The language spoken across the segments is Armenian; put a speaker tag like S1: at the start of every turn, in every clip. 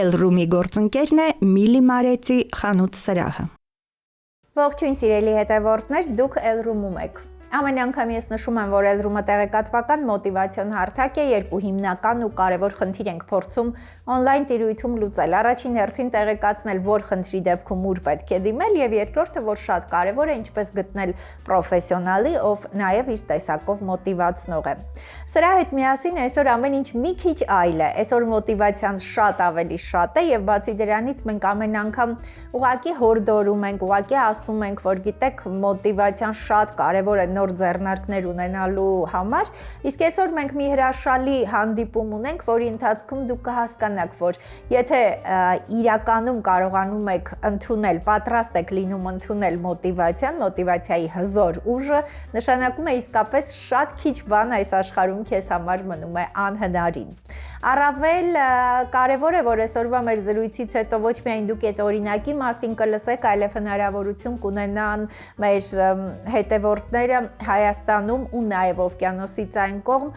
S1: Elroom-ի գործընկերն է Միլի Մարեցի խանութ սրահը։
S2: Ողջույն սիրելի հետևորդներ, դուք Elroom-ում եք։ Ամեն անգամ ես նշում եմ, որ Elroom-ը տեղեկատվական մոտիվացիոն հարթակ է, երբ ու հիմնական ու կարևոր խնդիր ենք փորձում on-line տիրույթում լուծել։ Առաջին հերթին տեղեկացնել, որ խնդրի դեպքում ուր պետք է դիմել, եւ երկրորդը, որ շատ կարևոր է, ինչպես գտնել պրոֆեսիոնալի, ով նաեւ իր տեսակով մոտիվացնող է։ Սրա հետ միասին այսօր ամեն ինչ մի քիչ այլ է։ Այսօր մոտիվացիան շատ ավելի շատ է եւ բացի դրանից մենք ամեն անգամ ուղղակի հորդորում ենք, ուղղակի ասում ենք, որ գիտեք, մոտիվացիան շատ կարևոր է նոր ձեռնարկներ ունենալու համար, իսկ այսօր մենք մի հրաշալի հանդիպում ունենք, որի ընթացքում դուք կհասկանաք, որ եթե իրականում կարողանում եք ընդունել, պատրաստ եք լինում ընդունել մոտիվացիան, մոտիվացիայի հզոր ուժը, նշանակում է իսկապես շատ քիչ բան այս աշխարհում քեզ համար մնում է անհնարին։ Առավել կարևոր է, որ այսօրվա մեր զրույցից հետո ոչ միայն դուք այդ օրինակի մասին կլսեք, այլև հնարավորություն կունենան մեր հետևորդները Հայաստանում ու նաև օվկիանոսից այն կողմ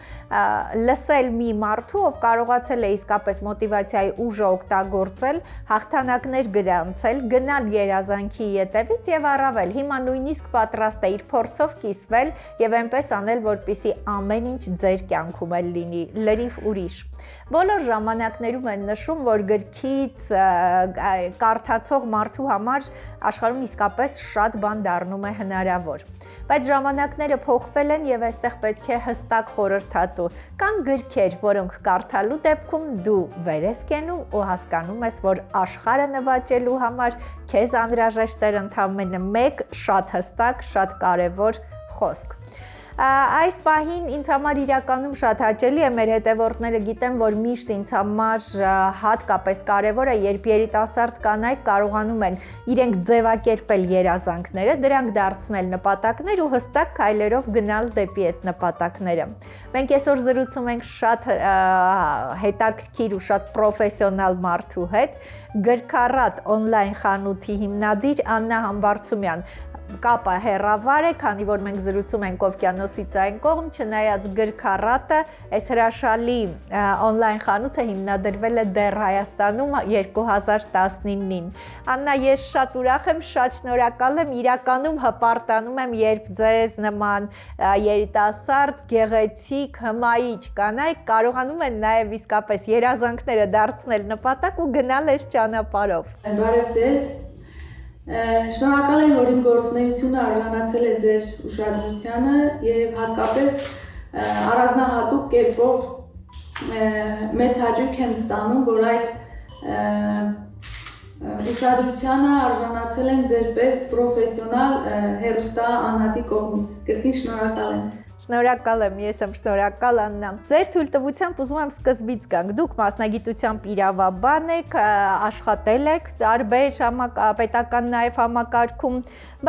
S2: լսել մի մարդու, ով կարողացել է իսկապես մոտիվացիայի ուժը օգտագործել, հաղթանակներ գրանցել, գնալ երազանքի ետևից եւ առավել հիմա նույնիսկ պատրաստ է իր փորձով կիսվել եւ այնպես անել, որպեսզի ամեն ինչ ձեր կյանքում էլ լինի լրիվ ուրիշ։ Բոլոր ժամանակներում են նշում, որ գրքից կարդացող մարդու համար աշխարհում իսկապես շատ բան դառնում է հնարավոր։ Բայց ժամանակները փոխվել են եւ այստեղ պետք է հստակ խորհրդատու։ Կան գրքեր, որոնք կարդալու դեպքում դու վեր ես կենում ու հասկանում ես, որ աշխարհը նվաճելու համար քեզ անհրաժեշտ է ընդամենը մեկ շատ հստակ, շատ կարևոր խոսք։ Այս պահին ինձ համար իրականում շատ հաճելի է, մեր հետևորդները գիտեն, որ միշտ ինձ համար հատկապես կարևոր է, երբ երիտասարդ կանայք կարողանում են իրենք ձևակերպել երազանքները, դրանք դարձնել նպատակներ ու հստակ քայլերով գնալ դեպի այդ նպատակները։ Մենք այսօր զրուցում ենք շատ հետաքրքիր ու շատ պրոֆեսիոնալ մարդու հետ, գրքառատ on-line խանութի հիմնադիր Աննա Համբարձումյան։ Կապը հեռավար է, քանի որ մենք զրուցում ենք օվկիանոսից այն կողմ, չնայած գրքառատը, այս հրաշալի on-line խանութը հիմնադրվել է դեռ Հայաստանում 2019-ին։ Աննա, ես շատ ուրախ եմ, շատ շնորհակալ եմ, իրականում հպարտանում եմ, երբ ձեզ նման երիտասարդ, գեղեցիկ, հմայիչ կանայք կարողանում են նաև իսկապես երազանքները դարձնել նպատակ ու գնալ այս ճանապարհով։
S3: Բարև ձեզ։ Շնորհակալ եմ, որ իմ գործունեությունը արժանացել է ձեր ուշադրությանը եւ հատկապես առանձնահատուկ կերպով մեծ հաճույք եմ ստանում, որ այդ ուշադրությանը արժանացել են ձերպես պրոֆեսիոնալ հեռուստա անհատի կողմից։ Կրկին շնորհակալ եմ։
S2: Շնորհակալ եմ, ես եմ շնորհակալ Աննա։ Ձեր թույլտվությամբ ուզում եմ սկզբից գանք։ Դուք մասնագիտությամբ իրավաբան եք, աշխատել եք տարբեր պետական նաև համակարգում,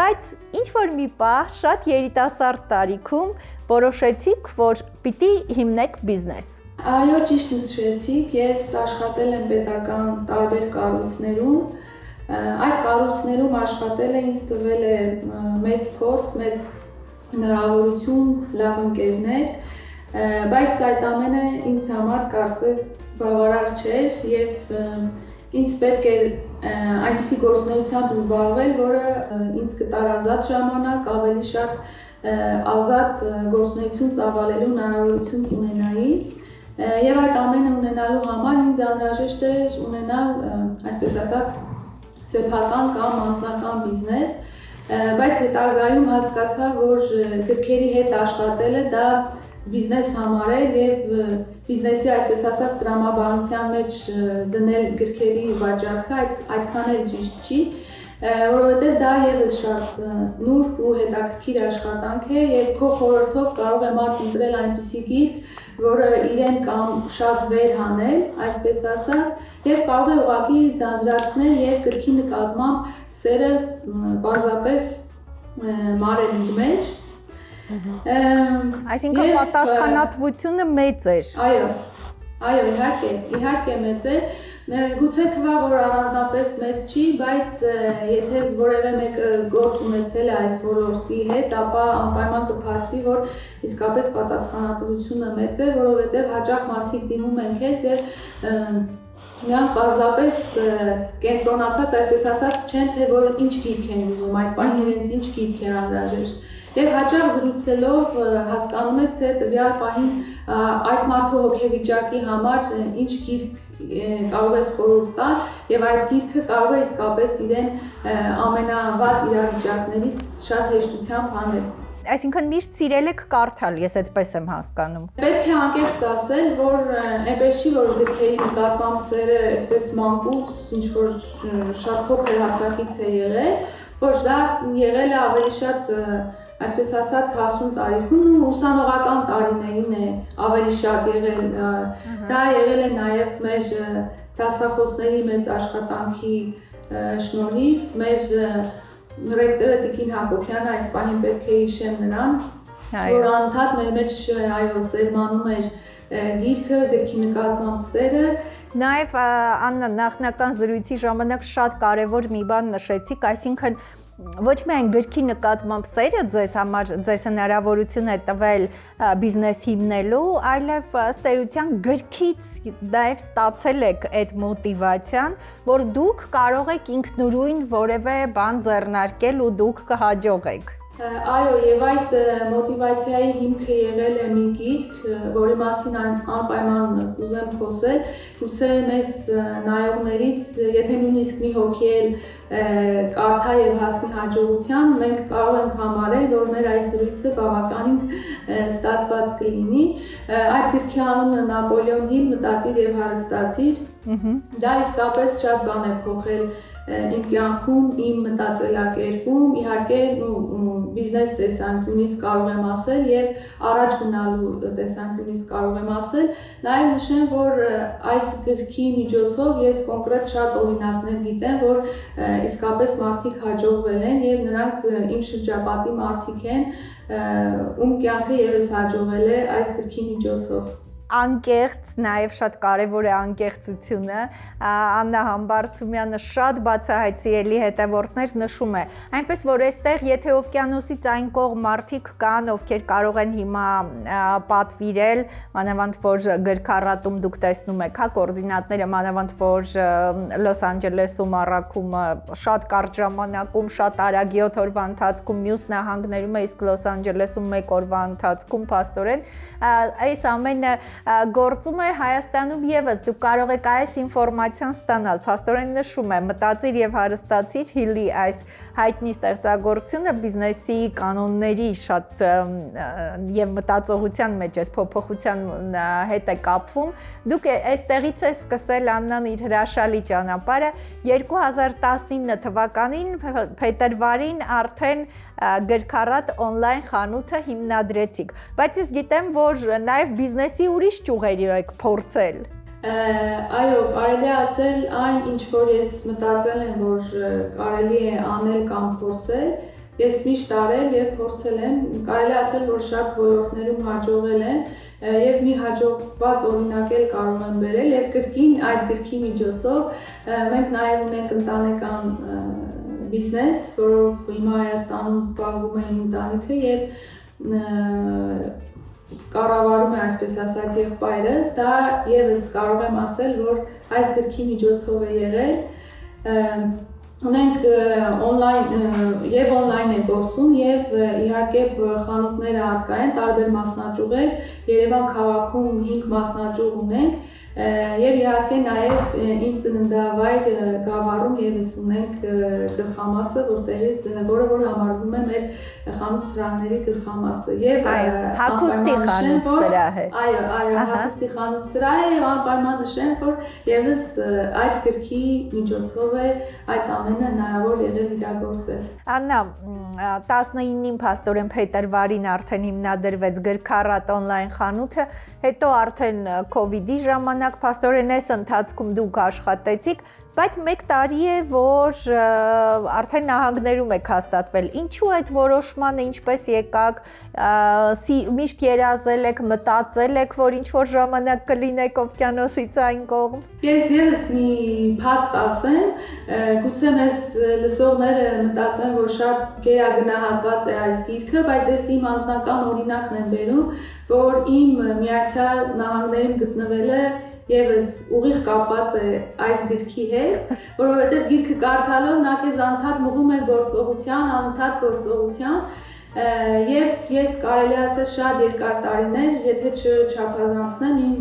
S2: բայց ինչ որ մի պահ շատ երիտասարդ տարիքում որոշեցիք, որ պիտի հիմնեք բիզնես։
S3: Այո, ճիշտ նշեցիք, ես աշխատել եմ պետական տարբեր կառույցներում։ Այդ կառույցներում աշխատելը ինձ տվել է մեծ փորձ, մեծ հնարավորություն, լավ ընկերներ, բայց այդ ամենը ինձ համար կարծես բավարար չէր եւ ինձ պետք է այնպիսի գործունեությամբ զբաղվել, որը ինձ կտար ազատ ժամանակ, ավելի շատ ազատ գործունեություն ծավալելու հնարավորություն ունենայի եւ այդ ամենը ունենալու համար ինձ անհրաժեշտ էր ունենալ, այսպես ասած, սեփական կամ անձնական բիզնես, բայց հետագայում հասկացա, որ գրքերի հետ աշխատելը դա բիզնես համարել եւ բիզնեսի, այսպես ասած, տրամաբանության մեջ դնել գրքերի վաճառքը այդքան էլ ճիշտ չի, որովհետեւ դա եւս շատ նուրբ ու հետաքրքիր աշխատանք է եւ քո խորհրդով կարող է մարդ ընտրել այնպիսի գիրք, որը իրեն կամ շատ վեր հանել, այսպես ասած, եւ կարող է ուղղակի ձանձրացնել եւ գրքի նկատմամբ սերը պարզապես մարել իր մեջ։
S2: Այսինքն պատասխանատվությունը մեծ էր։
S3: Այո, իհարկե մեծ է։ Գուցե թվա, որ առանձնապես մեծ չի, բայց եթե որևէ մեկը գործ ունեցել է այս ոլորտի հետ, ապա անպայման կփաստի, որ իսկապես պատասխանատվությունը մեծ է, որովհետև հաճախ մարդիկ դիմում են քեզ եւ Նրանք պարզապես կենտրոնացած, այսպես ասած, չեն թե որ ինչ գիրք են ուզում, այդ պահին իրենց ինչ գիրք է անհրաժեշտ։ Եվ հաճախ զրուցելով հասկանում ես, թե տվյալ պահին այդ մարդու հոգեվիճակի համար ինչ գիրք կարող ես խորհուրդ տալ եւ այդ գիրքը կարող է իսկապես իրեն ամենավատ իրավիճակներից շատ հեշտությամբ հանել։
S2: Այսինքն միշտ սիրել եք կարդալ, ես այդպես եմ հասկանում։
S3: Պետք է անկեղծ ասել, որ այնպես չի, որ գրքերի նկատմամբ սերը այսպես մանկուց ինչ որ շատ փոքր հասակից է եղել, ոչ դա եղել է ավելի շատ այսպես ասած հասուն տարիքում ու ուսանողական տարիներին է ավելի շատ եղել, դա եղել է նաև մեր դասախոսների մեծ աշխատանքի շնորհիվ, մեր ռեկտորը Տիկին Հակոբյանը այս պահին պետք է հիշեմ նրան, որ անդադ մեր մեջ սերմանում էր գիրքը, գրքի նկատմամբ սերը։
S2: Նաև Աննա նախնական զրույցի ժամանակ շատ կարևոր մի բան նշեցիք, այսինքն ոչ միայն գրքի նկատմամբ սերը ձեզ համար ձեզ հնարավորություն է տվել բիզնես հիմնելու, այլև ըստ էության գրքից նաև ստացել եք այդ մոտիվացիան, որ դուք կարող եք ինքնուրույն որևէ բան ձեռնարկել ու դուք կհաջողեք։
S3: Այո, եւ այդ մոտիվացիայի հիմքը եղել է մի գիրք, որի մասին անպայման կուզեմ խոսել, գուցե մեզ նայողներից, եթե նույնիսկ մի հոգի էլ կարդա եւ հասնի հաջողության, մենք կարող ենք համարել, որ մեր այս զրույցը բավականին ստացված կլինի։ Այդ գրքի անունը Նապոլեոն Հիլ, մտածիր եւ հարստացիր։ Դա իսկապես շատ բան է փոխել իմ կյանքում, իմ մտածելակերպում, իհարկե բիզնես տեսանկյունից կարող եմ ասել եւ առաջ գնալու տեսանկյունից կարող եմ ասել, նաեւ նշեմ, որ այս գրքի միջոցով ես կոնկրետ շատ օրինակներ գիտեմ, որ իսկապես մարդիկ հաջողվել են եւ նրանք իմ շրջապատի մարդիկ են, ում կյանքը եւս հաջողվել է այս գրքի միջոցով։
S2: Անկեղծ, նաև շատ կարևոր է անկեղծությունը, Աննա Համբարձումյանը շատ բացահայտ սիրելի հետևորդներ նշում է, այնպես որ այստեղ եթե օվկիանոսից այն կողմ մարդիկ կան, ովքեր կարող են հիմա պատվիրել, մանավանդ որ գրքառատում դուք տեսնում եք, հա, կոորդինատները, մանավանդ որ Լոս Անջելեսում առաքումը շատ կարճ ժամանակում, շատ արագ 7 օրվա ընթացքում, մյուս նահանգներում է, իսկ Լոս Անջելեսում 1 օրվա ընթացքում փաստորեն, այս ամենը գործում է Հայաստանում եւս դուք կարող եք այս ինֆորմացիան ստանալ, փաստորեն նշում է մտածիր եւ հարստացիր Հիլի այս հայտնի ստեղծագործությունը բիզնեսի կանոնների շատ եւ մտածողության մեջ այս փոփոխության հետ է կապվում, դուք այստեղից է սկսել Աննան իր հրաշալի ճանապարհը 2019 թվականին փետրվարին արդեն գրքառատ on-line խանութը հիմնադրեցիք, բայց ես գիտեմ, որ նաև բիզնեսի ուրիշ ճյուղերի եք փորձել։
S3: Այո, կարելի է ասել այն, ինչ որ ես մտածել եմ, որ կարելի է անել կամ փորձել, ես միշտ արել եւ փորձել եմ, կարելի է ասել, որ շատ ոլորտներում հաջողել եմ եւ մի հաջողված օրինակ էլ կարող եմ բերել եւ կրկին այդ գրքի միջոցով մենք նաեւ ունենք ընտանեկան բիզնես, որով հիմա Հայաստանում զբաղվում է իմ ընտանիքը եւ կառավարում է այսպես ասած եղբայրս, դա եւս կարող եմ ասել, որ այս գրքի միջոցով է եղել, ունենք on-line է գործում եւ իհարկե խանութները առկա են, տարբեր մասնաճյուղեր, Երևան քաղաքում 5 մասնաճյուղ ունենք եւ իհարկե նաեւ իմ ծննդավայր Գավառում եւս ունենք գլխամասը, որը համարվում է մեր խանութ սրահների գլխամասը եւ
S2: հագուստի խանութ սրահ է։
S3: Այո, հագուստի խանութ սրահ է եւ անպայման նշեմ, որ եւս այդ գրքի միջոցով է այդ ամենը հնարավոր եղել իրագործել։
S2: Աննա, 19-ին փաստորեն փետրվարին արդեն հիմնադրվեց գրքառատ on-line խանութը, հետո արդեն COVID-ի ժամանակ փաստորեն այս ընթացքում դուք աշխատեցիք, բայց 1 տարի է, որ արդեն նահանգներում եք հաստատվել։ Ինչու այդ որոշմանը, ինչպես եկաք, միշտ երազել եք, մտածել եք, որ ինչ-որ ժամանակ կլինեք օվկիանոսից այն կողմ։
S3: Ես եւս մի փաստ ասեմ, գուցե մեզ լսողները մտածեն, որ շատ գերագնահատված է այս գիրքը, բայց ես իմ անձնական օրինակն եմ բերում, որ իմ Միացյալ Նահանգներում գտնվելը եւս ուղիղ կապված է այս գրքի հետ, որովհետեւ գիրքը կարդալով նա քեզ անդադ մղում է գործողության, անընդհատ գործողության, եւ ես կարելի ասել շատ երկար տարիներ, եթե չչափազանցնեմ իմ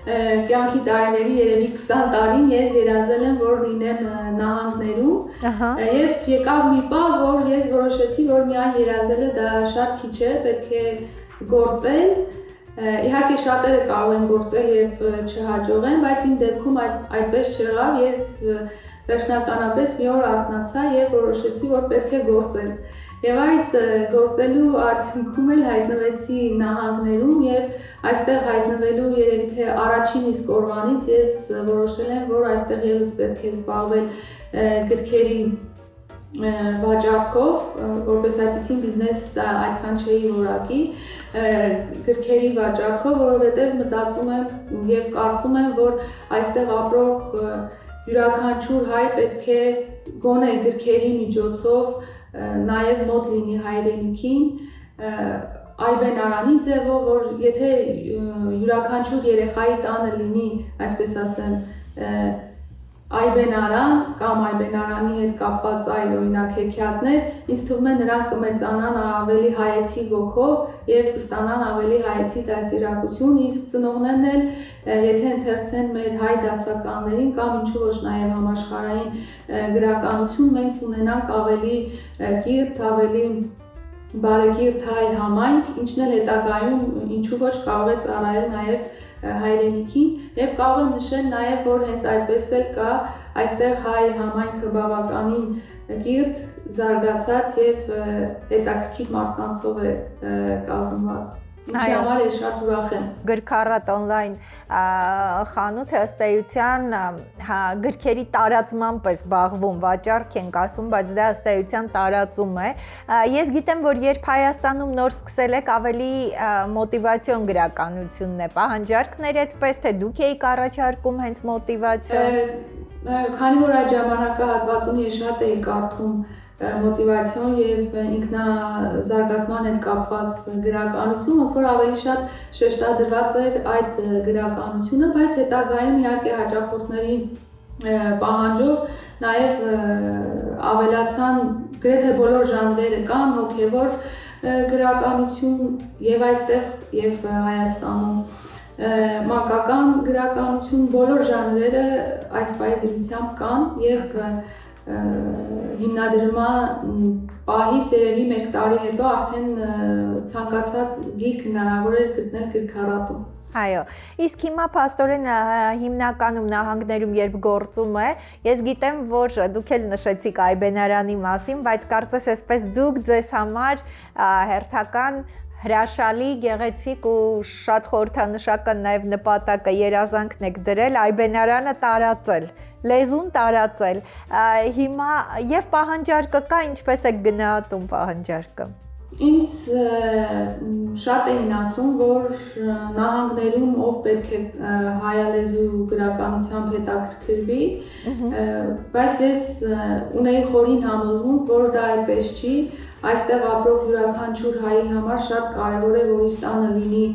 S3: կյանքի տարիների երևի 20 տարին ես երազել եմ, որ լինեմ նահանգներում եւ եկավ մի պահ, որ ես որոշեցի, որ միայն երազելը դա շատ քիչ է, պետք է գործել։ Իհարկե շատերը կարող են գործել եւ չհաջողեն, բայց իմ դեպքում այդպես չեղավ, ես վերջնականապես մի օր արթնացա եւ որոշեցի, որ պետք է գործել։ Եվ այդ գործելու արդյունքում էլ հայտնվեցի նահանգներում եւ այստեղ հայտնվելու երևի թե առաջին իսկ օրվանից ես որոշել եմ, որ այստեղ եւս պետք է զբաղվել գրքերի վաճառքով, որպես այդպիսին բիզնես այդքան չէի որակի, գրքերի վաճառքով, որովհետեւ մտածում եմ եւ կարծում եմ, որ այստեղ ապրող յուրաքանչյուր հայ պետք է գոնե գրքերի միջոցով նաև մոտ լինի հայրենիքին, այբենարանի ձևով, որ եթե յուրաքանչյուր երեխայի տանը լինի, այսպես ասեմ, այբենարան կամ այբենարանի հետ կապված այլ օրինակ հեքիաթներ, ինձ թվում է նրանք կմեծանան ավելի հայեցի ոգով եւ կստանան ավելի հայեցի դաստիարակություն, իսկ ծնողներն էլ եթե ընթերցեն մեր հայ դասականներին կամ ինչու ոչ նաև համաշխարհային գրականություն, մենք ունենանք ավելի կիրթ, ավելի բարեկիրթ հայ համայնք, ինչն էլ հետագայում ինչու ոչ կարող է ծառայել նաև հայրենիքին եւ կարող եմ նշել նաեւ, որ հենց այդպես էլ կա այստեղ հայ համայնքը բավականին կիրթ, զարգացած եւ հետաքրքիր մարդկանցով է կազմված։ Ինչի համար ես շատ ուրախ եմ։
S2: Գրքառատ on-line խանութ ըստ էության գրքերի տարածմամբ է զբաղվում, վաճառք ենք ասում, բայց դա ըստ էության տարածում է։ Ես գիտեմ, որ երբ Հայաստանում նոր սկսել եք, ավելի մոտիվացիոն գրականությունն է, պահանջարկներ այդպես, թե դուք եք առաջարկում հենց մոտիվացիոն։
S3: Քանի որ այդ ժամանակահատվածում ես շատ էի կարդում մոտիվացիոն եւ ինքնազարգացման հետ կապված գրականություն, ոնց որ ավելի շատ շեշտադրված էր այդ գրականությունը, բայց հետագայում իհարկե հաճախորդների պահանջով նաեւ ավելացան գրեթե բոլոր ժանրերը կան, հոգեվոր գրականություն եւ այստեղ եւ Հայաստանում մանկական գրականություն, բոլոր ժանրերը այս պահի դրությամբ կան եւ հիմնադրման պահից երևի 1 տարի հետո արդեն ցանկացած գիրք հնարավոր էր գտնել գրքառատում։
S2: Այո, իսկ հիմա փաստորեն հիմնականում նահանգներում երբ գործում է, ես գիտեմ, որ դուք էլ նշեցիք այբենարանի մասին, բայց կարծես այսպես դուք ձեզ համար հերթական հրաշալի, գեղեցիկ ու շատ խորհրդանշական նաև նպատակը երազանքն եք դրել այբենարանը տարածել, լեզուն տարածել։ Հիմա եւ պահանջարկը կա, ինչպես եք գնահատում պահանջարկը։
S3: Ինձ շատ էին ասում, որ նահանգներում ով պետք է հայալեզու գրականությամբ հետաքրքրվի, բայց ես ունեի խորին համոզմունք, որ դա այդպես չի, այստեղ ապրող յուրաքանչյուր հայի համար շատ կարևոր է, որ իր տանը լինի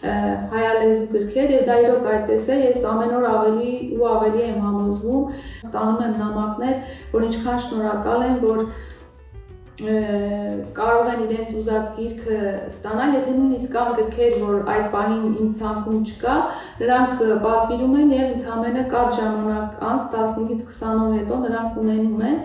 S3: հայալեզու գրքեր եւ դա իրոք այդպես է, ես ամեն օր ավելի ու ավելի եմ համոզվում, ստանում եմ նամակներ, որ ինչքան շնորհակալ եմ, որ կարող են իրենց ուզած գիրքը ստանալ, եթե նույնիսկ կան գրքեր, որ այդ պահին իմ ցանկում չկա, նրանք պատվիրում են եւ ընդամենը կարճ ժամանակ անց 15-ից 20 օր հետո նրանք ունենում են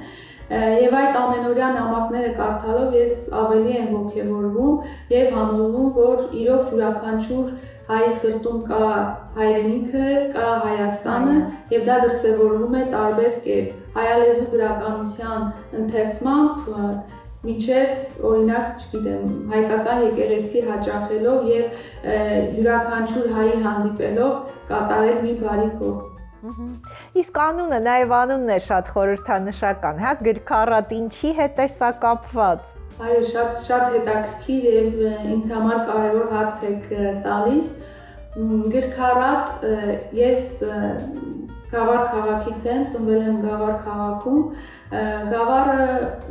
S3: եւ այդ ամենօրյա նամակները կարդալով ես ավելի եմ ոգևորվում եւ համոզվում, որ իրոք յուրաքանչյուր հայի սրտում կա հայրենիքը, կա Հայաստանը եւ դա դրսեւորվում է տարբեր կերպ։ Հայալեզու գրականության ընթերցմամբ մինչև օրինակ, չգիտեմ, հայկական եկեղեցի հաճախելով եւ յուրաքանչյուր հայի հանդիպելով կատարել մի բարի գործ։
S2: Իսկ անունը, նաև անունն է շատ խորհրդանշական, հա, գրքառատ ինչի հետ է սա կապված։
S3: Այո, շատ հետաքրքիր եւ ինձ համար կարեւոր հարց եք տալիս։ Գրքառատ ես Գավառ քաղաքից եմ, ծնվել եմ Գավառ քաղաքում։ Գավառը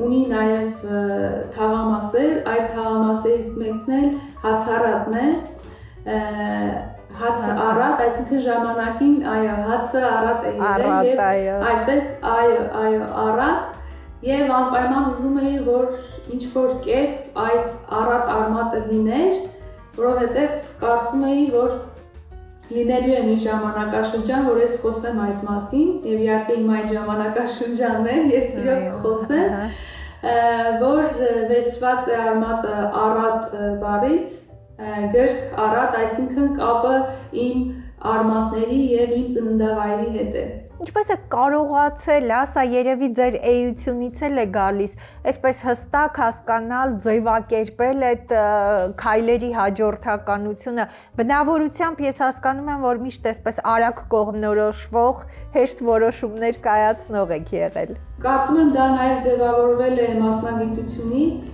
S3: ունի նաև թաղամասեր, այդ թաղամասերից մեկն էլ Հացառատն է։ հացը առատ, այսինքն ժամանակին հացը առատ է եղել եւ այդպես առատ եւ անպայման ուզում էի որ ինչ որ կերպ այդ առատ արմատը լիներ, որովհետեւ կարծում էի որ լինելու է մի ժամանակաշրջան, որ ես խոսեմ այդ մասին եւ իհարկե իմ այդ ժամանակաշրջանն է, ես իրոք խոսեմ, որ վերցված է արմատը առատ բառից գրք առատ, այսինքն կապը իմ արմատների եւ իմ ծննդավայրի հետ է։
S2: Ինչպես է կարողացել, սա երևի ձեր էությունից էլ է գալիս, այսպես հստակ հասկանալ, ձևակերպել այդ քայլերի հաջորդականությունը։ Բնավորությամբ ես հասկանում եմ, որ միշտ այսպես արագ կողմնորոշվող, հեշտ որոշումներ կայացնող եք եղել։
S3: Կարծում եմ դա նաեւ ձևավորվել է մասնագիտությունից,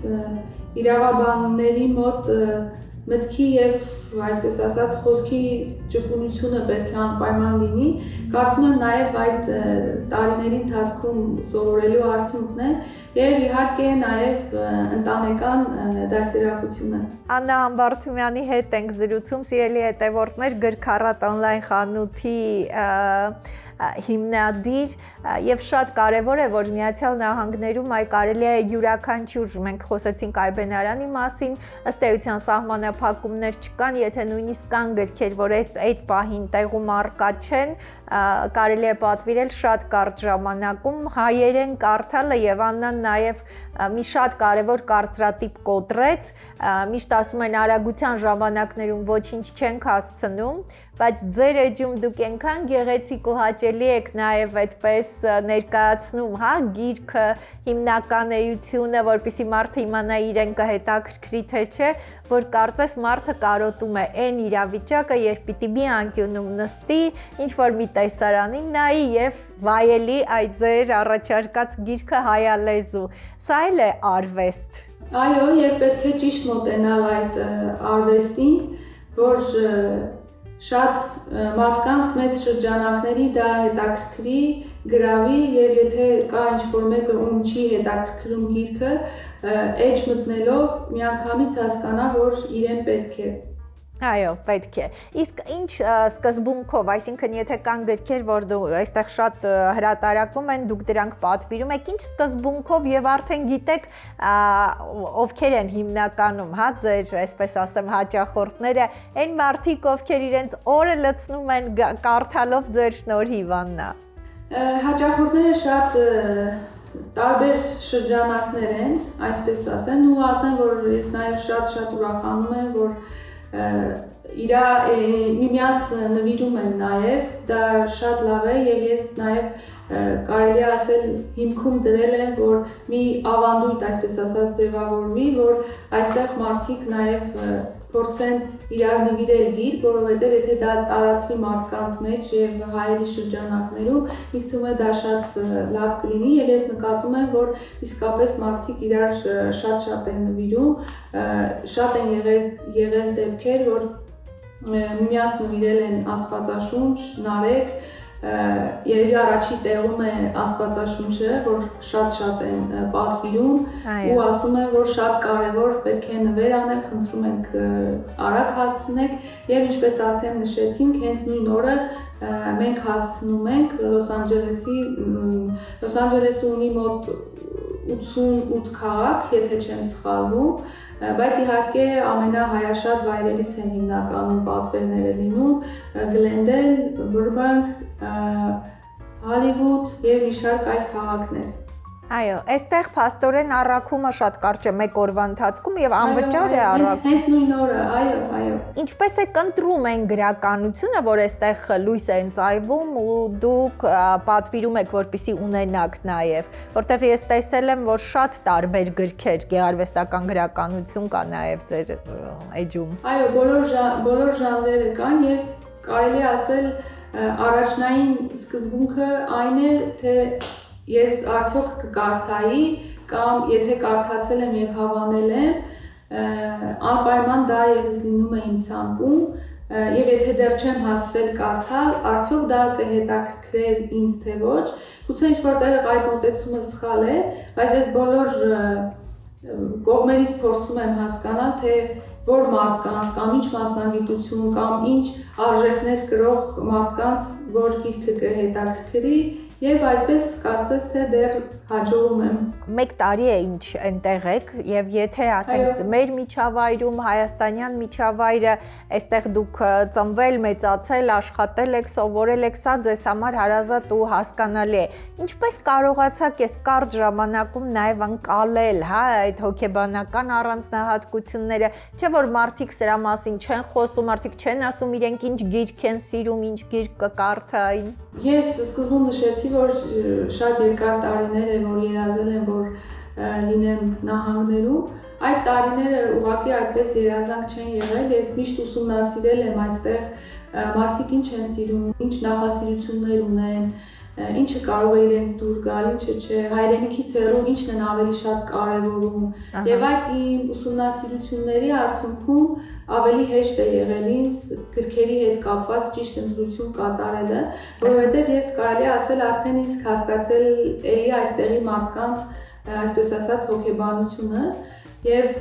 S3: իրավաբանների մոտ մտքի եւ այսպես ասած խոսքի ճկունությունը պետք է անպայման լինի, կարծում եմ նաեւ այդ տարիների ընթացքում սովորելու արդյունքն է եւ իհարկե նաեւ ընտանեկան դասերակցությունը։
S2: Աննա Համբարձումյանի հետ ենք զրուցում, սիրելի հետևորդներ, Գրքառատ on-line խանութի հիմնադիր եւ շատ կարեւոր է որ Միացյալ Նահանգներում այ կարելի է յուրաքանչյուր մենք խոսեցինք Այբենարանի մասին ըստ էության սահմանափակումներ չկան եթե նույնիսկ կան գրքեր որ այդ պահին տեղում առկա չեն կարելի է պատվիրել շատ կարճ ժամանակում հայերեն կարդալը եւ Աննան նաեւ մի շատ կարեւոր կարծրատիպ կոտրեց միշտ ասում են արագության ժամանակներում ոչինչ չենք հասցնում բայց ձեր էջում դուք այնքան գեղեցիկ ու հաճելի եք նաև այդպես ներկայացնում, հա, գիրքը, հիմնական էությունը, որպեսզի մարդը իմանա իրեն կհետաքրքրի թե չէ, որ կարծես մարդը կարոտում է այն իրավիճակը, երբ պիտի մի անկյունում նստի, ինչ որ մի տեսարանին նայի եւ վայելի այդ ձեր առաջարկած գիրքը հայալեզու։ Սա էլ է արվեստ։
S3: Այո, եւ պետք է ճիշտ մոտենալ այդ արվեստին, որ շատ մարդկանց մեծ շրջանակների դա հետաքրքրի, գրավի եւ եթե կա ինչ-որ մեկը ում չի հետաքրքրում գիրքը, էջ մտնելով միանգամից հասկանա, որ իրեն պետք է։
S2: Այո, պետք է։ Իսկ ինչ սկզբունքով, այսինքն եթե կան գրքեր, որ այստեղ շատ հրատարակվում են, դուք դրանք պատվիրում եք, ինչ սկզբունքով եւ արդեն գիտեք ովքեր են հիմնականում, հա, ձեր, այսպես ասեմ, հաճախորդները, այն մարդիկ, ովքեր իրենց օրը լցնում են կարդալով ձեր շնորհիվ Աննա։
S3: Հաճախորդները շատ տարբեր շրջանակներ են, այսպես ասեմ, ու ասեմ, որ ես նաեւ շատ ուրախանում եմ, որ միմյանց նվիրում են նաև, դա շատ լավ է եւ ես նաև կարելի ասել հիմքում դրել եմ, որ մի ավանդույթ, այսպես ասած, ձևավորվի, որ այստեղ մարդիկ նաև փորձեն իրար նվիրել գիրք, որովհետեւ եթե դա տարածվի մարդկանց մեջ եւ հայերի շրջանակներում, ինձ թվում է դա շատ լավ կլինի եւ ես նկատում եմ, որ իսկապես մարդիկ իրար շատ են նվիրում, շատ են եղել դեպքեր, որ միմյանց նվիրել են Աստվածաշունչ, Նարեկ, երևի առաջի տեղում է Աստվածաշունչը, որ շատ են պատվիրում ու ասում են, որ շատ կարևոր պետք է նվեր անել, խնդրում ենք արագ հասցնեք եւ ինչպես արդեն նշեցինք, հենց նույն օրը մենք հասցնում ենք Լոս Անջելեսը ունի մոտ 88 քաղաք, եթե չեմ սխալվում, բայց իհարկե ամենահայաշատ վայրերից են հիմնականում պատվերները լինում, Գլենդել, Բուրբանք, Հոլիվուդ եւ մի շարք այլ քաղաքներ։
S2: Այո, այստեղ փաստորեն առաքումը շատ կարճ է մեկ օրվա ընթացքում եւ անվճար է առաքում։
S3: Հենց նույն օրը, այո։
S2: Ինչպես է կընտրում են գրականությունը, որ այստեղ լույս է ընծայվում ու դուք պատվիրում եք, որպեսզի ունենաք նաեւ, որտեղ ես տեսել եմ, որ շատ տարբեր գրքեր, գեղարվեստական գրականություն կա նաեւ ձեր էջում։
S3: Այո, բոլոր ժանրերը կան եւ կարելի ասել առաջնային սկզբունքը այն է, թե ես արդյոք կկարդայի կամ եթե կարդացել եմ եւ հավանել եմ, անպայման դա եւս լինում է իմ ցանկում եւ եթե դեռ չեմ հասցրել կարդալ, արդյոք դա կհետաքրքրեր ինձ թե ոչ, գուցե ինչ-որ տեղ այդ մոտեցումը սխալ է, բայց ես բոլոր կողմերից փորձում եմ հասկանալ, թե որ մարդկանց կամ ինչ մասնագիտություն կամ ինչ արժեքներ կրող մարդկանց որ գիրքը կհետաքրքրի եւ այդպես կարծես թե դեռ հաջողում եմ։
S2: 1 տարի է ինչ այնտեղ եք եւ եթե ասենք մեր միջավայրում հայաստանյան միջավայրը այստեղ դուք ծնվել, մեծացել, աշխատել եք, սովորել եք, սա ձեզ համար հարազատ ու հասկանալի է։ Ինչպես կարողացաք այս կարճ ժամանակում նաեւ անցալել, հա, այդ հոգեբանական առանձնահատկությունները, չէ՞ որ մարդիկ սրա մասին չեն խոսում, մարդիկ չեն ասում իրենք ինչ գիրք են սիրում, ինչ գիրք կկարդային։
S3: Ես սկզբում նշեցի, որ շատ երկար տարիներ է, որ երազել եմ, որ լինեմ նահանգներում, այդ տարիները ուղղակի այդպես երազանք չեն եղել, ես միշտ ուսումնասիրել եմ այստեղ մարդիկ ինչ են սիրում, ինչ նախասիրություններ ունեն, ինչը կարող է իրենց դուր գալ, ինչը չէ, հայրենիքից հեռու ինչն են ավելի շատ կարևորում, եւ այդ իմ ուսումնասիրությունների արդյունքում ավելի հեշտ է եղել ինձ գրքերի հետ կապված ճիշտ ընտրություն կատարելը, որովհետև ես կարելի ասել արդեն իսկ հասկացել էի այստեղի մարդկանց, այսպես ասած, հոգեբանությունը եւ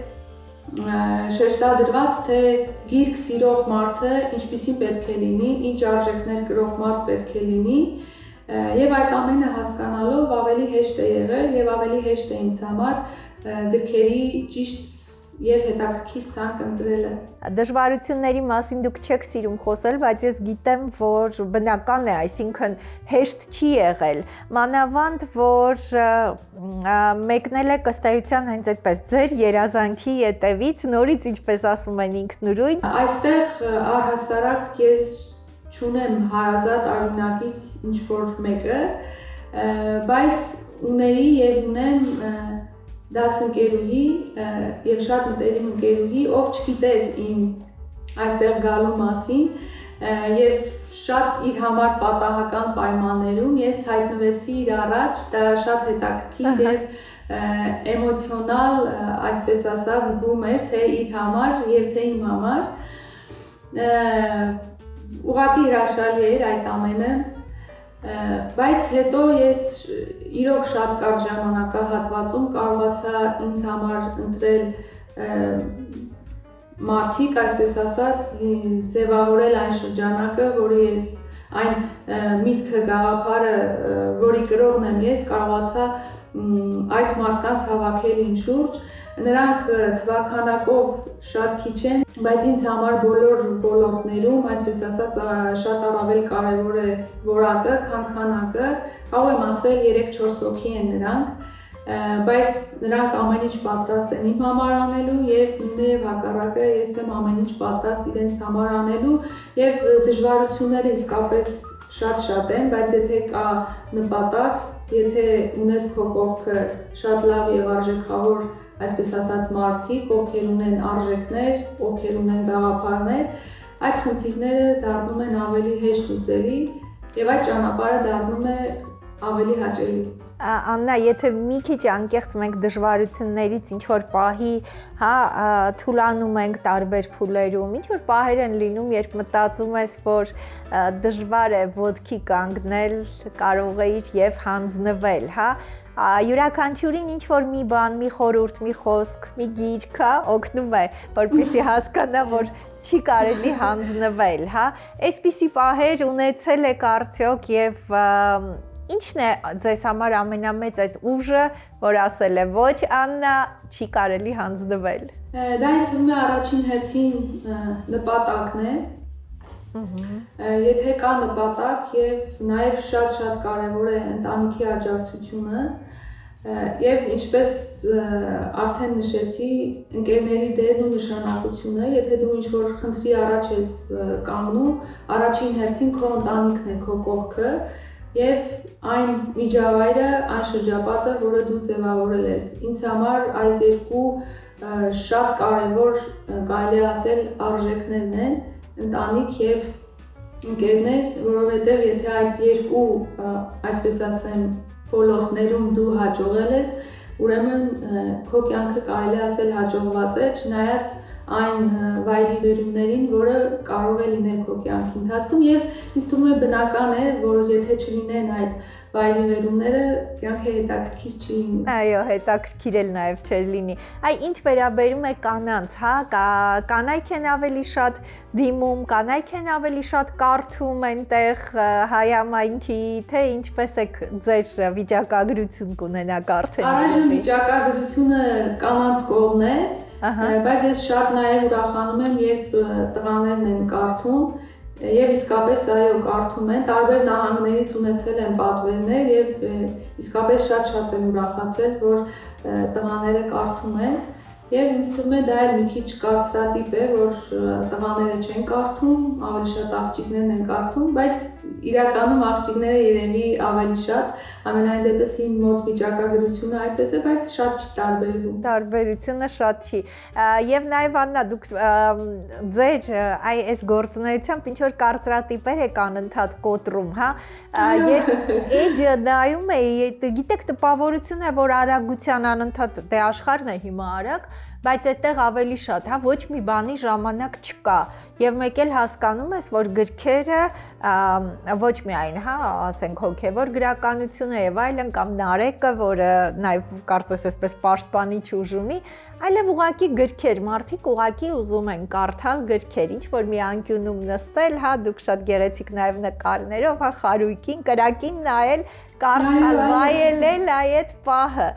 S3: շեշտադրված թե գիրք սիրող մարդը ինչպիսին պետք է լինի, ինչ արժեքներ կրող մարդ պետք է լինի եւ այդ ամենը հասկանալով ավելի հեշտ է եղել եւ ավելի հեշտ է ինձ համար գրքերի ճիշտ եւ հետաքրքիր ցանկ ընտրելը։
S2: Դժվարությունների մասին դուք չեք սիրում խոսել, բայց ես գիտեմ, որ բնական է, այսինքն հեշտ չի եղել։ Մանավանդ, որ մեկնել եք ըստ էության հենց այդպես ձեր երազանքի ետևից, նորից ինչպես ասում են ինքնուրույն։
S3: Այստեղ առհասարակ ես չունեմ հարազատ արյունակից ինչ-որ մեկը, բայց ունեի եւ ունեմ դասընկերուհի եւ շատ մտերիմ ընկերուհի, ով չգիտեր իմ այստեղ գալու մասին եւ շատ իր համար պատահական պայմաններում ես հայտնվեցի իր առաջ, դա շատ հետաքրքիր եւ էմոցիոնալ, այսպես ասած, բում էր թե իր համար եւ թե իմ համար։ Ուղղակի հրաշալի էր այդ ամենը, բայց հետո ես իրոք շատ կարճ ժամանակահատվածում կարողացա ինձ համար ընտրել մարդիկ, այսպես ասած, ձևավորել այն շրջանակը, որի ես այն միտքը գաղափարը, որի կրողն եմ ես, կարողացա այդ մարդկանց հավաքել իմ շուրջ։ Նրանք թվականակով շատ քիչ են, բայց ինձ համար բոլոր ոլորտներում, այսպես ասած, շատ առավել կարևոր է որակը, քան քանակը, կարող եմ ասել 3-4 հոգի են նրանք, բայց նրանք ամեն ինչ պատրաստ են իմ համար անելու եւ նույնիսկ հակառակը ես եմ ամեն ինչ պատրաստ իրենց համար անելու եւ դժվարությունները իսկապես շատ են, բայց եթե կա նպատակ, եթե ունես քո կողքը շատ լավ եւ արժեքավոր, այսպես ասած, մարդիկ, ովքեր ունեն արժեքներ, ովքեր ունեն գաղափարներ, այդ խնդիրները դառնում են ավելի հեշտ լուծելի եւ այդ ճանապարհը դառնում է ավելի հաճելի։
S2: Աննա, եթե մի քիչ անկեղծ մենք դժվարություններից ինչ որ պահի, հա, թուլանում ենք տարբեր փուլերում, ինչ որ պահեր են լինում, երբ մտածում ես, որ դժվար է ոտքի կանգնել, կարող էիր եւ հանձնվել, հա, յուրաքանչյուրին ինչ որ մի բան, մի խորհուրդ, մի խոսք, մի գիրք, հա, օգնում է, որպեսզի հասկանա, որ չի կարելի հանձնվել, հա, այսպիսի պահեր ունեցել եք արդյոք եւ Ինչն է ձեզ համար ամենամեծ այդ ուժը, որ ասել է ոչ Աննա, չի կարելի հանձնվել։
S3: Դա ինձ թվում է առաջին հերթին նպատակն է։ Եթե կա նպատակ եւ նաեւ շատ կարեւոր է ընտանիքի աջակցությունը եւ ինչպես արդեն նշեցի, ընկերների դերն ու նշանակությունը, եթե դու ինչ-որ խնդրի առաջ ես կանգնում, առաջին հերթին քո ընտանիքն է քո կողքը եւ այն միջավայրը, այն շրջապատը, որը դու ձևավորել ես։ Ինձ համար այս երկու շատ կարևոր, կարելի է ասել, արժեքներն են, ընտանիք եւ ընկերներ, որովհետեւ եթե այդ երկու, այսպես ասեմ, ոլորտներում դու հաջողել ես, ուրեմն քո կյանքը կարելի է ասել հաջողված է, չնայած այն վայրի վերումներին, որը կարող է լինել քո կյանքի ընթացքում եւ ինձ թվում է բնական է, որ եթե չլինեն այդ վայրի վերումները, կյանքը հետաքրքիր չի լինի։
S2: Այո, հետաքրքիր էլ նաև չէր լինի։ Այ ինչ վերաբերում է կանանց, հա, կանայք են ավելի շատ դիմում, կանայք են ավելի շատ կարդում այնտեղ հայամայնքի, թե ինչպես է ձեր վիճակագրություն կունենաք արդեն։
S3: Առայժմ վիճակագրությունը կանանց կողմն է, բայց ես շատ նաև ուրախանում եմ, երբ տղաներն են կարդում եւ իսկապես այո կարդում են, տարբեր նահանգներից ունեցել են պատվերներ եւ իսկապես շատ եմ ուրախացել, որ տղաները կարդում են եւ ինձ թվում է դա էլ մի քիչ կարծրատիպ է, որ տղաները չեն կարդում, ավելի շատ աղջիկներն են կարդում, բայց իրականում աղջիկները երևի ավելի շատ, ամենայն դեպս իմ մոտ վիճակագրությունը այդպես է, բայց շատ չի տարբերվում։
S2: Տարբերությունը շատ չի։ Եվ նաև Աննա, դուք ձեր այս գործունեությամբ ինչ որ կարծրատիպեր եք անընդհատ կոտրում, հա։ Երբ էջը նայում էի, գիտեք, տպավորություն է, որ արագության անընդհատ դե աշխարհն է հիմա արագ, բայց այդտեղ ավելի շատ, հա, ոչ մի բանի ժամանակ չկա եւ մեկ էլ հասկանում ես, որ գրքերը ոչ միայն, հա, ասենք հոգեվոր գրականությունը եւ այլն կամ նարեկը, որը նաեւ կարծես այսպես պաշտպանիչ ուժ ունի, այլև ուղակի գրքեր, մարդիկ ուղակի ուզում են կարդալ գրքեր, ինչ որ մի անկյունում նստել, հա, դուք շատ գեղեցիկ նաեւ նկարներով, հա, խարույկին, կրակին նայել, կարդալ, վայելել այդ պահը։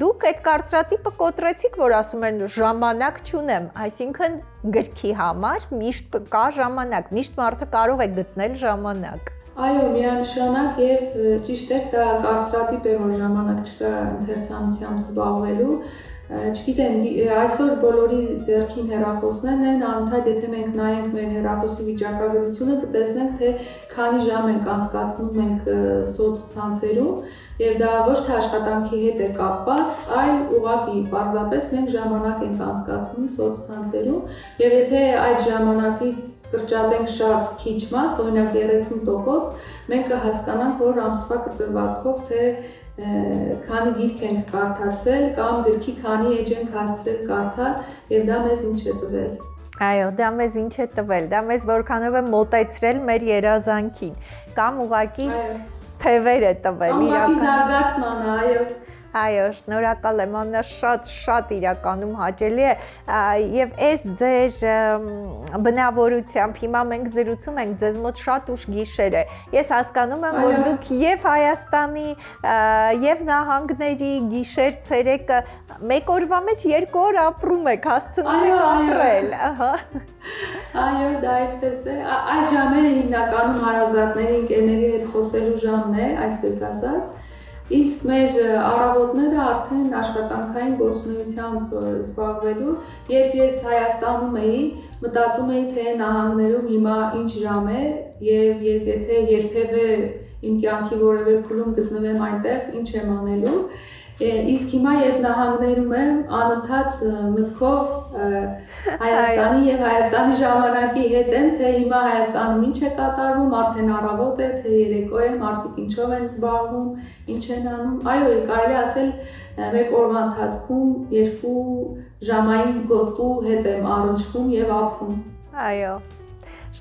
S2: Դուք այդ կարծրատիպը կոտրեցիք, որ ասում են ժամանակ չունեմ, այսինքն գրքի համար միշտ կա ժամանակ, միշտ մարդը կարող է գտնել ժամանակ։
S3: Այո, միանշանակ եւ ճիշտ է, դա կարծրատիպ է, որ ժամանակ չկա ընթերցանությամբ զբաղվելու։ Չգիտեմ, այսօր բոլորի ձեռքին հեռախոսներն են, անընդհատ եթե մենք նայենք մեր հեռախոսի վիճակագրությունը, կտեսնենք, թե քանի ժամ ենք անցկացնում մենք սոցցանցերում, եւ դա ոչ թե աշխատանքի հետ է կապված, այլ ուղղակի պարզապես մենք ժամանակ ենք անցկացնում սոցցանցերում, եւ եթե այդ ժամանակից կրճատենք շատ քիչ մաս, օրինակ 30%, մենք կհասկանանք, որ ամսվա կտրվածքով թե քանի գիրք ենք կարդացել կամ գրքի քանի էջ ենք հասցրել կարդալ եւ դա մեզ ինչ է տվել։
S2: Այո, դա մեզ ինչ է տվել, դա մեզ որքանով է մոտեցրել մեր երազանքին կամ ուղղակի թևեր է տվել
S3: իրական զարգացման, այո։
S2: Այո, շնորհակալ եմ, Աննա, շատ իրականում հաճելի է եւ այս ձեր բնավորությամբ հիմա մենք զրուցում ենք, ձեզ մոտ շատ ուշ գիշեր է։ Ես հասկանում եմ, որ դուք եւ Հայաստանի եւ նահանգների գիշեր ցերեկը մեկ օրվա մեջ 2 օր ապրում եք, հասցնում եք ապրել, ահա։
S3: Այո, դա այդպես է։ Այս ժամերը հիմնականում հարազատների, ընկերների հետ խոսելու ժամն է, այսպես ասած։ Իսկ մեր առավոտները արդեն աշխատանքային գործունեությամբ զբաղվելու, երբ ես Հայաստանում էի, մտածում էի, թե նահանգներում հիմա ինչ ժամ է եւ ես եթե երբևէ իմ կյանքի որևէ փուլում գտնվեմ այնտեղ, ինչ եմ անելու։ Իսկ հիմա երբ նահանգներում եմ, անընդհատ մտքով Հայաստանի եւ Հայաստանի ժամանակի հետ եմ, թե հիմա Հայաստանում ինչ է կատարվում, արդեն առավոտ է, թե երեկո է, մարդիկ ինչով են զբաղվում, ինչ են անում։ Այո, կարելի ասել մեկ օրվա ընթացքում 2 ժամային գոտու հետ եմ առնչվում եւ ապրում։
S2: Այո։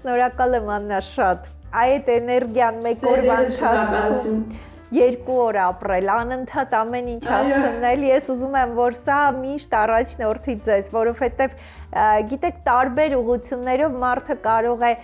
S2: Շնորհակալ եմ, Աննա, շատ։ Այդ էներգիան մեկ օրվա ընթացքում 2 օր ապրել, անընդհատ ամեն ինչ հասցնել, ես ուզում եմ, որ սա միշտ առաջնորդի ձեզ, որովհետև գիտեք, տարբեր ուղղություններով մարդը կարող է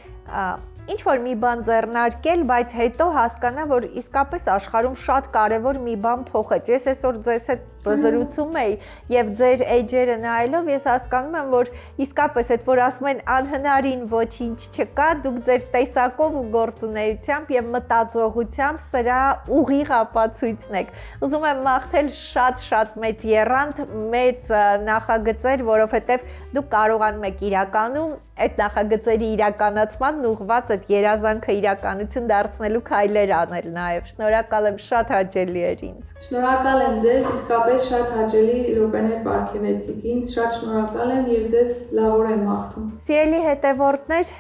S2: ինչ որ մի բան ձեռնարկել, բայց հետո հասկանա, որ իսկապես աշխարհում շատ կարևոր մի բան փոխեց։ Ես այսօր ձեզ հետ զրուցում էի եւ ձեր էջերը նայելով ես հասկանում եմ, որ իսկապես այդ որ ասում են անհնարին ոչինչ չկա, դուք ձեր տեսակով ու գործունեությամբ եւ մտածողությամբ սրա ուղիղ ապացույցն եք։ Ուզում եմ մաղթել շատ մեծ եռանդ, մեծ նախագծեր, որովհետեւ դուք կարողանում եք իրականում այդ նախագծերի իրականացմանն ուղղված այդ երազանքը իրականություն դարձնելու քայլեր անել նաև։ Շնորհակալ եմ, շատ հաճելի էր ինձ։
S3: Շնորհակալ եմ ձեզ, իսկապես շատ հաճելի րոպեներ պարգևեցիք ինձ, շատ շնորհակալ եմ եւ ձեզ լավ օր եմ մաղթում։
S2: Սիրելի հետևորդներ,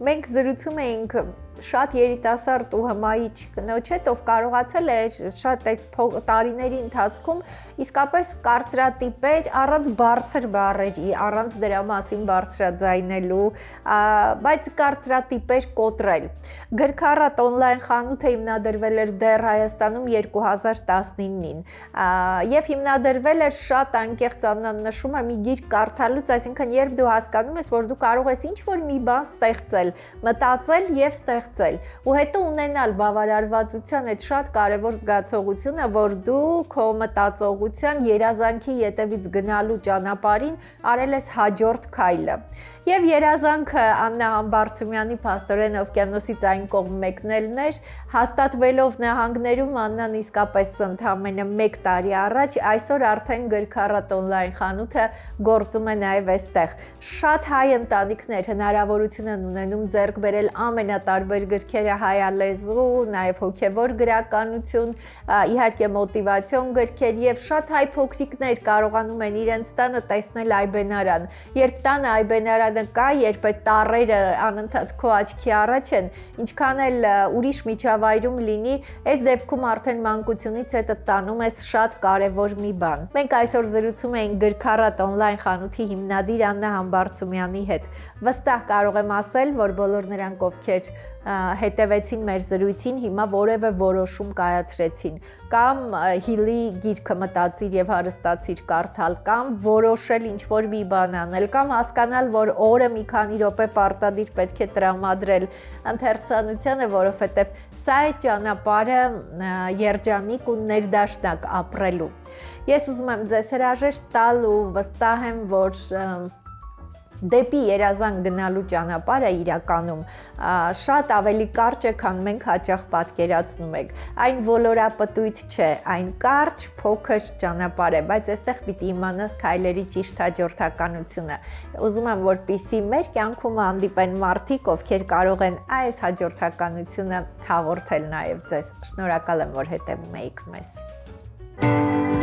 S2: մենք զրուցում էինք շատ երիտասարդ ու հմայիչ կնոջ հետ, ով կարողացել է շատ այս տարիների ընթացքում իսկապես կարծրատիպեր առանց բարձր բառերի, առանց դրա մասին բարձրաձայնելու, բայց կարծրատիպեր կոտրել։ Գրքառատ on-line խանութը հիմնադրվել էր դեռ Հայաստանում 2019-ին եւ հիմնադրվել էր շատ անկեղծ նշում եմ մի գիրք կարդալուց, այսինքն երբ դու հասկանում ես, որ դու կարող ես ինչ-որ մի բան ստեղծել, մտածել եւ ստեղծել, ու հետո ունենալ բավարարվածության այդ շատ կարեւոր զգացողությունը, որ դու քո մտածողության երազանքի ետևից գնալու ճանապարհին արել ես հաջորդ քայլը։ Եվ երազանքը Աննա Համբարձումյանի փաստորեն օվկիանոսից այն կողմ մեկնելն էր, հաստատվելով նահանգներում Աննան իսկապես ընդամենը 1 տարի առաջ, այսօր արդեն գրքառատ on-line խանութը գործում է նաև այստեղ։ Շատ հայ ընտանիքներ հնարավորություն են ունենում ձեռք բերել ամենատարբեր գրքերը հայալեզու, նաև հոգևոր գրականություն, իհարկե մոտիվացիոն գրքեր, եւ շատ հայ փոքրիկներ կարողանում են իրենց տանը տեսնել այբենարան։ Երբ տանը այբենարանը կա, երբ այդ տառերը անընդհատ քո աչքի առաջ են, ինչքան էլ ուրիշ միջավայրում լինի, այս դեպքում արդեն մանկությունից հետո տանում ես շատ կարևոր մի բան։ Մենք այսօր զրուցում ենք գրքառատ on-line խանութի հիմնադիր Աննա Համբարձումյանի հետ։ Վստահ կարող եմ ասել, որ բոլոր նրանք, ովքեր հետևեցին մեր զրույցին, հիմա որևէ որոշում կայացրեցին, կամ Հիլի գիրքը մտածիր եւ հարստացիր կարդալ, կամ որոշել ինչ-որ մի բան անել, կամ հասկանալ, որ օրը մի քանի րոպե պարտադիր պետք է տրամադրել ընթերցանությանը, որովհետեւ սա է ճանապարհը երջանիկ ու ներդաշնակ ապրելու։ Ես ուզում եմ ձեզ հրաժեշտ տալ ու վստահ եմ, որ դեպի երազանք գնալու ճանապարհը իրականում շատ ավելի կարճ է, քան մենք հաճախ պատկերացնում ենք։ Այն ոլորապտույտ չէ, այն կարճ, փոքր ճանապարհ է, բայց այստեղ պիտի իմանաս քայլերի ճիշտ հաջորդականությունը։ Ուզում եմ, որպեսզի մեր կյանքում հանդիպեն մարդիկ, ովքեր կարող են այս հաջորդականությունը հաղորդել նաև ձեզ։ Շնորհակալ եմ, որ հետևում եք մեզ։